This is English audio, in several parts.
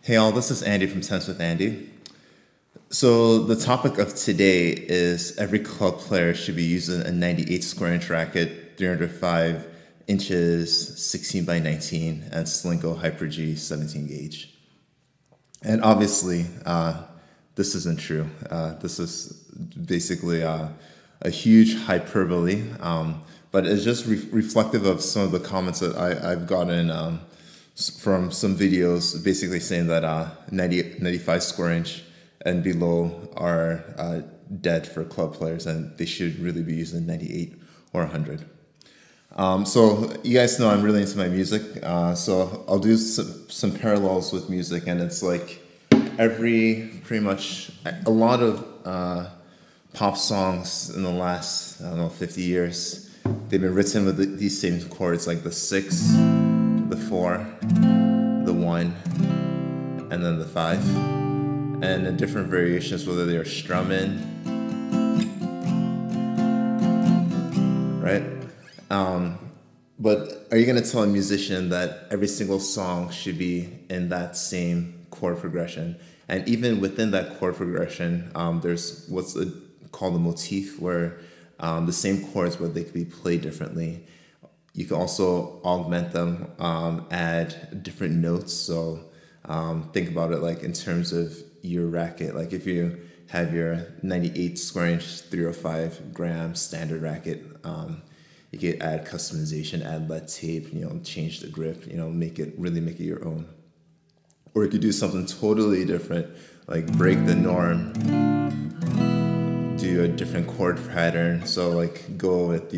Hey all, this is Andy from Tennis with Andy. So the topic of today is every club player should be using a 98 square inch racket, 305 inches, 16 by 19, and Solinco Hyper G 17 gauge. And obviously, this isn't true. This is basically a huge hyperbole, but it's just reflective of some of the comments that I've gotten from some videos basically saying that 95 square inch and below are dead for club players and they should really be using 98 or 100. So you guys know I'm really into my music, so I'll do some parallels with music, and it's like pretty much a lot of pop songs in the last, 50 years, they've been written with these same chords, like the 6, the 4, the 1, and then the 5, and in different variations, whether they are strumming, right? But are you going to tell a musician that every single song should be in that same chord progression? And even within that chord progression, there's what's called a motif, where the same chords, but they could be played differently. You can also augment them, add different notes. So think about it like in terms of your racket. Like if you have your 98 square inch, 305 gram standard racket, you can add customization, add lead tape, change the grip, make it your own. Or you could do something totally different, like break the norm, do a different chord pattern. So like go with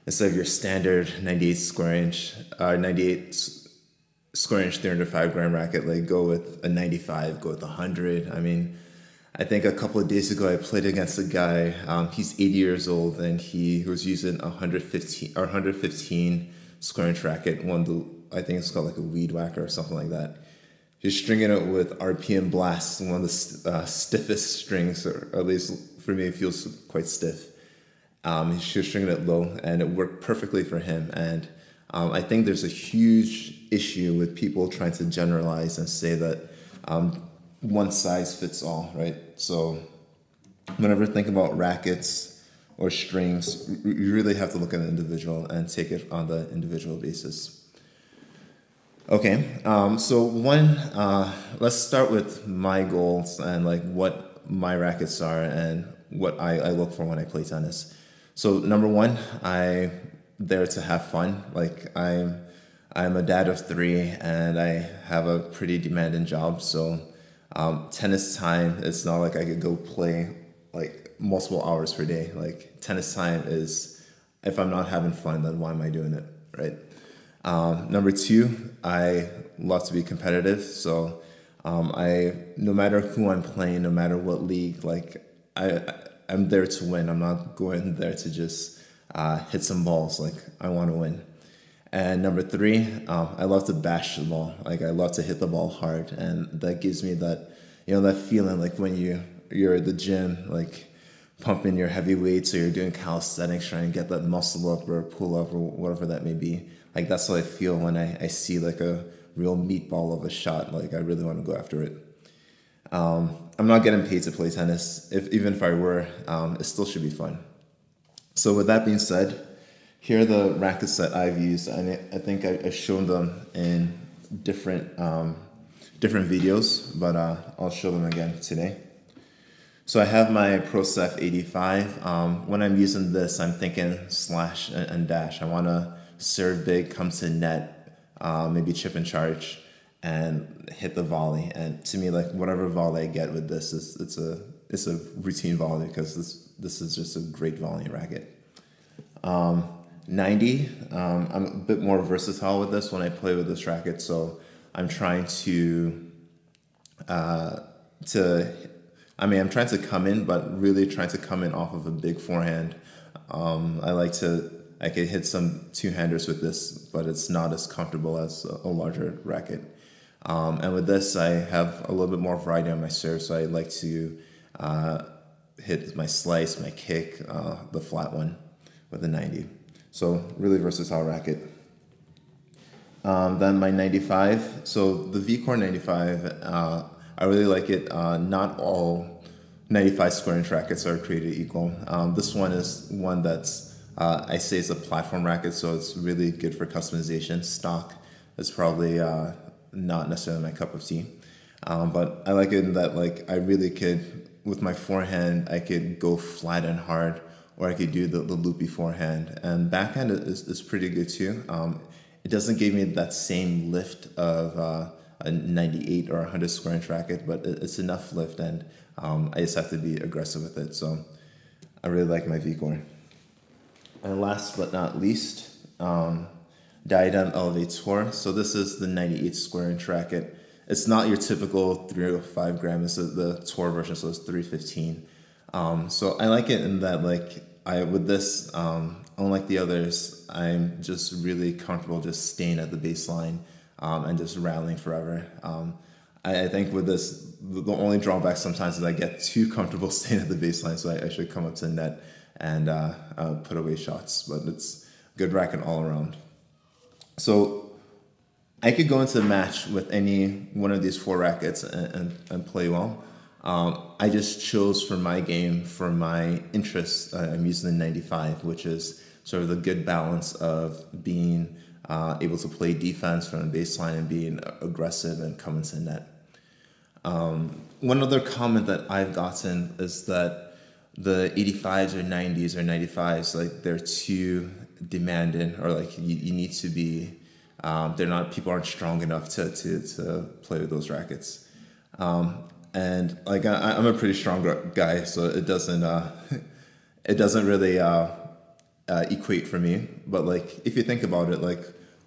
instead of your standard 98 square inch 305 gram racket, like go with a 95, go with 100. I mean, I think a couple of days ago I played against a guy, he's 80 years old, and he was using 115 square inch racket, I think it's called like a weed whacker or something like that. He's stringing it with RPM Blast, one of the stiffest strings, or at least for me it feels quite stiff. He was stringing it low, and it worked perfectly for him. And I think there's a huge issue with people trying to generalize and say that one size fits all, right? So whenever you think about rackets or strings, you really have to look at an individual and take it on the individual basis. Okay, so let's start with my goals and like what my rackets are and what I look for when I play tennis. So number one, I'm there to have fun. Like I'm a dad of 3 and I have a pretty demanding job. So tennis time, it's not like I could go play like multiple hours per day. Like tennis time is, if I'm not having fun, then why am I doing it, right? Number 2, I love to be competitive. So no matter who I'm playing, no matter what league, like I'm there to win. I'm not going there to just hit some balls. Like I want to win. And number 3, I love to bash the ball. Like I love to hit the ball hard, and that gives me that, that feeling like when you're at the gym, like pumping your heavy weights, or you're doing calisthenics, trying to get that muscle up or pull up or whatever that may be. Like that's how I feel when I see like a real meatball of a shot. Like I really want to go after it. I'm not getting paid to play tennis. Even if I were, it still should be fun. So with that being said, here are the rackets that I've used, and I think I've shown them in different videos, but I'll show them again today. So I have my ProSef 85. When I'm using this, I'm thinking slash and dash. I want to serve big, come to net, maybe chip and charge, and hit the volley. And to me, like whatever volley I get with this, it's a routine volley, because this is just a great volley racket. 90, I'm a bit more versatile with this when I play with this racket, so I'm trying to I'm trying to come in, but really trying to come in off of a big forehand. I could hit some two-handers with this, but it's not as comfortable as a larger racket. And with this, I have a little bit more variety on my serve, so I like to hit my slice, my kick, the flat one with a 90. So really versatile racket. Then my 95. So the V-Core 95, I really like it. Not all 95 square inch rackets are created equal. This one is one that's, I say it's a platform racket, so it's really good for customization. Stock is probably not necessarily my cup of tea. But I like it in that, like, I really could, with my forehand, I could go flat and hard, or I could do the loopy forehand. And backhand is pretty good too. It doesn't give me that same lift of a 98 or 100 square inch racket, but it's enough lift, and I just have to be aggressive with it. So I really like my V-Core. And last but not least, Diadem Elevator. So this is the 98 square inch racket. It's not your typical 305 gram. It's the tour version, so it's 315. So I like it in that, like, with this, unlike the others, I'm just really comfortable just staying at the baseline and just rattling forever. I think with this, the only drawback sometimes is I get too comfortable staying at the baseline, so I should come up to net and put away shots. But it's a good racket all around. So I could go into a match with any one of these 4 rackets and play well. I just chose for my game, for my interests, I'm using the 95, which is sort of the good balance of being able to play defense from the baseline and being aggressive and coming to net. One other comment that I've gotten is that the 85s or 90s or 95s, like, they're too demanding, or like you need to be, people aren't strong enough to play with those rackets. And like I'm a pretty strong guy, so it doesn't really equate for me. But like, if you think about it, like,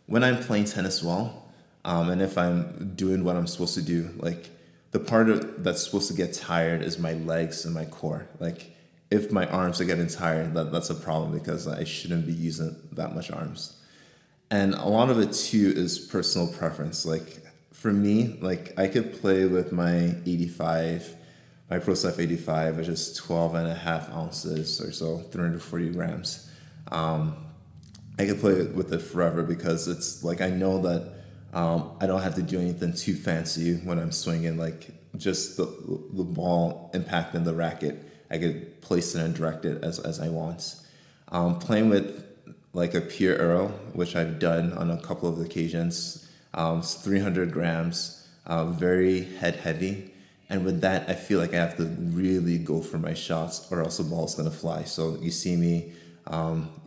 when I'm playing tennis well, and if I'm doing what I'm supposed to do, like, the part that's supposed to get tired is my legs and my core. Like, if my arms are getting tired, that's a problem, because I shouldn't be using that much arms. And a lot of it too is personal preference. Like, for me, like, I could play with my 85, my Pro Stuff 85, which is 12.5 ounces or so, 340 grams. I could play with it forever, because it's like, I know that I don't have to do anything too fancy when I'm swinging. Like, just the ball impacting the racket, I could place it and direct it as I want. Playing with like a pure arrow, which I've done on a couple of occasions, it's 300 grams, very head heavy. And with that, I feel like I have to really go for my shots, or else the ball's gonna fly. So you see me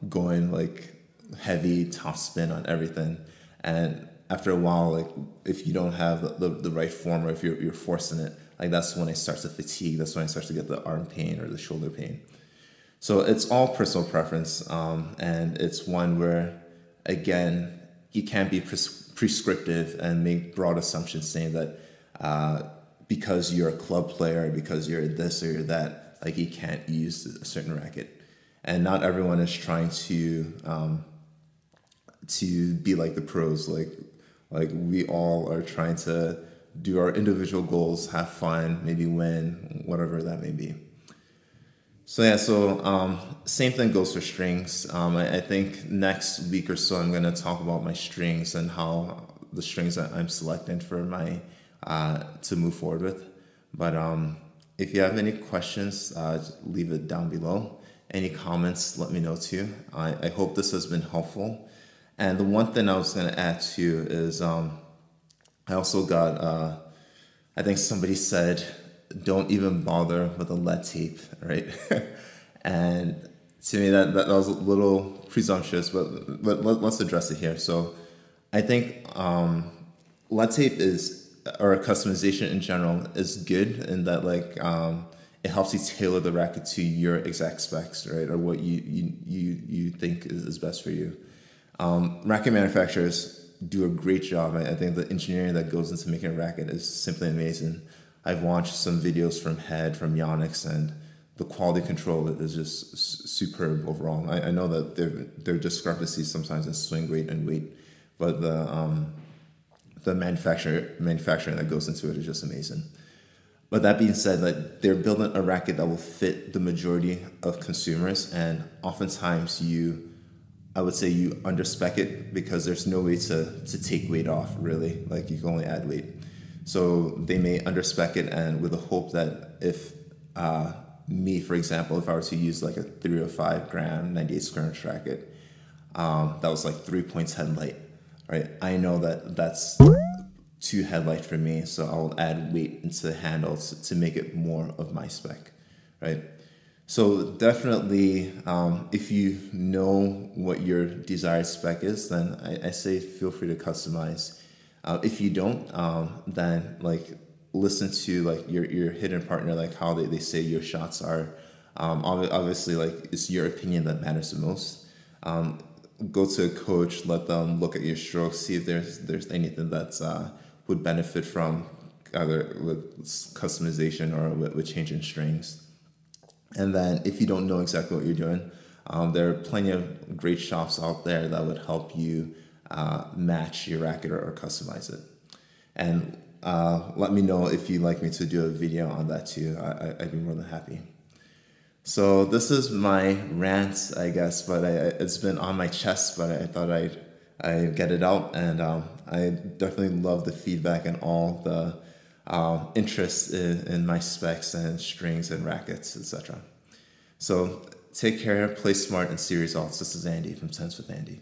going like heavy top spin on everything. And after a while, like, if you don't have the right form, or if you're forcing it, like, that's when I start to fatigue. That's when I start to get the arm pain or the shoulder pain. So it's all personal preference, and it's one where, again, you can't be prescriptive and make broad assumptions saying that because you're a club player, because you're this or you're that, like, you can't use a certain racket. And not everyone is trying to be like the pros. Like we all are trying to do our individual goals, have fun, maybe win, whatever that may be. So yeah, same thing goes for strings. I think next week or so I'm going to talk about my strings and how the strings that I'm selecting for my to move forward with. But if you have any questions, leave it down below. Any comments, let me know too. I hope this has been helpful. And the one thing I was going to add too is I also got, I think somebody said, don't even bother with a lead tape, right? And to me, that was a little presumptuous, but let's address it here. So I think lead tape or customization in general is good in that, like, it helps you tailor the racket to your exact specs, right? Or what you think is best for you. Racket manufacturers do a great job. I think the engineering that goes into making a racket is simply amazing. I've watched some videos from Head, from Yonex, and the quality control is just superb overall. I know that there are discrepancies sometimes in swing rate and weight, but the manufacturing that goes into it is just amazing. But that being said, like, they're building a racket that will fit the majority of consumers, and oftentimes you I would say you underspec it because there's no way to take weight off really. Like you can only add weight. So they may underspec it, and with the hope that if me, for example, if I were to use like a 305 gram 98 skirmish racket, that was like 3 points headlight, right? I know that that's too headlight for me, so I'll add weight into the handles to make it more of my spec, right? So definitely, if you know what your desired spec is, then I say feel free to customize. If you don't, then like listen to like your hidden partner, like how they say your shots are. Obviously, like it's your opinion that matters the most. Go to a coach, let them look at your strokes, see if there's anything that's would benefit from either with customization or with changing strings. And then if you don't know exactly what you're doing, there are plenty of great shops out there that would help you match your racket or customize it. And let me know if you'd like me to do a video on that too. I'd be more than happy. So this is my rant, I guess, but it's been on my chest, but I thought I'd get it out. And I definitely love the feedback and all the interest in my specs and strings and rackets, etc. So take care, play smart, and see results. This is Andy from Sense with Andy.